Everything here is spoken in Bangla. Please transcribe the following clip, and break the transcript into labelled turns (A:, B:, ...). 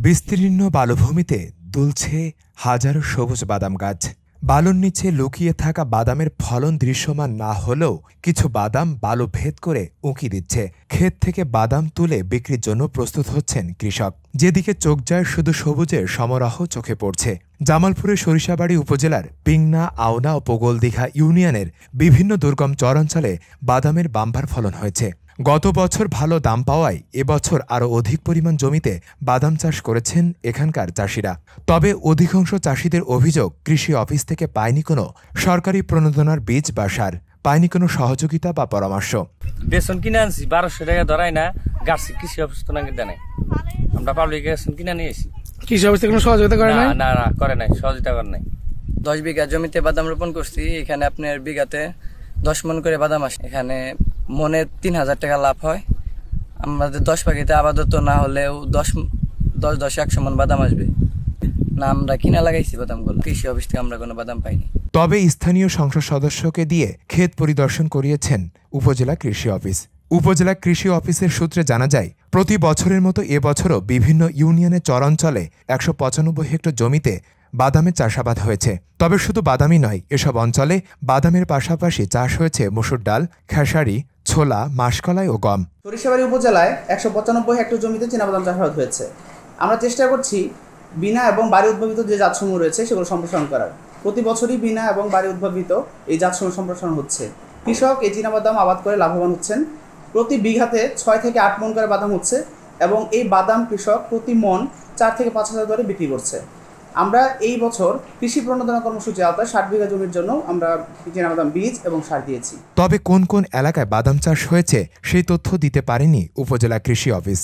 A: বিস্তীর্ণ বালুভূমিতে দুলছে হাজারো সবুজ বাদাম গাছ। বালুর নিচে লুকিয়ে থাকা বাদামের ফলন দৃশ্যমান না হলেও কিছু বাদাম বালু ভেদ করে উঁকি দিচ্ছে। ক্ষেত থেকে বাদাম তুলে বিক্রির জন্য প্রস্তুত হচ্ছেন কৃষক। যেদিকে চোখ যায় শুধু সবুজের সমারোহ চোখে পড়ছে। জামালপুরের সরিষাবাড়ী উপজেলার পিংনা, আওনা ও পোগলদিঘা ইউনিয়নের বিভিন্ন দুর্গম চরাঞ্চলে বাদামের বাম্পার ফলন হয়েছে। গত বছর ভালো দাম পাওয়ায় এবছর আরও অধিক পরিমাণ জমিতে বাদাম চাষ করেছেন এখানকার চাষিরা। তবে অধিকাংশ চাষিদের অভিযোগ, কৃষি অফিস থেকে পায়নি কোনো সরকারি প্রণোদনার বীজ বা সার, পায়নি কোনো সহযোগিতা বা পরামর্শ।
B: বেসন কিনে আনছি 1200 টাকা ধরাই না, গাছি কৃষি অফিস তো নাকি দেয়। আমরা পাবলিক বেসন কিনে নিয়েছি।
C: কৃষি অফিস থেকে কোনো সহযোগিতা করে না?
B: না না, করে নাই, সহযোগিতা করে নাই।
D: 10 বিঘা জমিতে বাদাম রোপণ করছি। এখানে আপনার বিঘাতে 10 মণ করে বাদাম আসে। এখানে মনে 3000 টাকা লাভ হয়। আমাদের 10 পাখিতে আপাতত না হলেও 10-100 মণ বাদাম আসবে না। আমরা কিনা লাগাইছি বাদামগুলো, কৃষি অফিস থেকে আমরা কোনো বাদাম পাইনি।
A: তবে স্থানীয় সংসদ সদস্যকে দিয়ে ক্ষেত পরিদর্শন করিয়েছেন উপজেলা কৃষি অফিস। উপজেলা কৃষি অফিসের সূত্রে জানা যায়, প্রতি বছরের মতো এবছরও বিভিন্ন ইউনিয়নের চরাঞ্চলে 195 হেক্টর জমিতে বাদামের চাষাবাদ হয়েছে। তবে শুধু বাদামই নয়, এসব অঞ্চলে বাদামের পাশাপাশি চাষ হয়েছে মসুর ডাল, খেসারি, ছোলা, মাসকলাই ও গম।
E: সরিষাবাড়ী উপজেলায় 195 হেক্টর জমিতে চীনাবাদাম চাষাবাদ হয়েছে। আমরা চেষ্টা করছি বিনা এবং বাড়ি উদ্ভাবিত যে জাতসমূহ রয়েছে সেগুলো সম্প্রসারণ করার। প্রতি বছরই বিনা এবং বাড়ি উদ্ভাবিত এই জাতসমূহ সম্প্রসারণ হচ্ছে। কৃষক এই চীনাবাদাম আবাদ করে লাভবান হচ্ছেন। প্রতি বিঘাতে 6 থেকে 8 মণ করে বাদাম হচ্ছে এবং এই বাদাম কৃষক প্রতি মণ 4 থেকে 5 হাজার দরে বিক্রি করছে। আমরা এই বছর কৃষি প্রণোদনা কর্মসূচি আওতায় 60 বিঘা জমির জন্য আমরা চীনাবাদাম বীজ এবং সার দিয়েছি।
A: তবে কোন কোন এলাকায় বাদাম চাষ হয়েছে সেই তথ্য দিতে পারেনি উপজেলা কৃষি অফিস।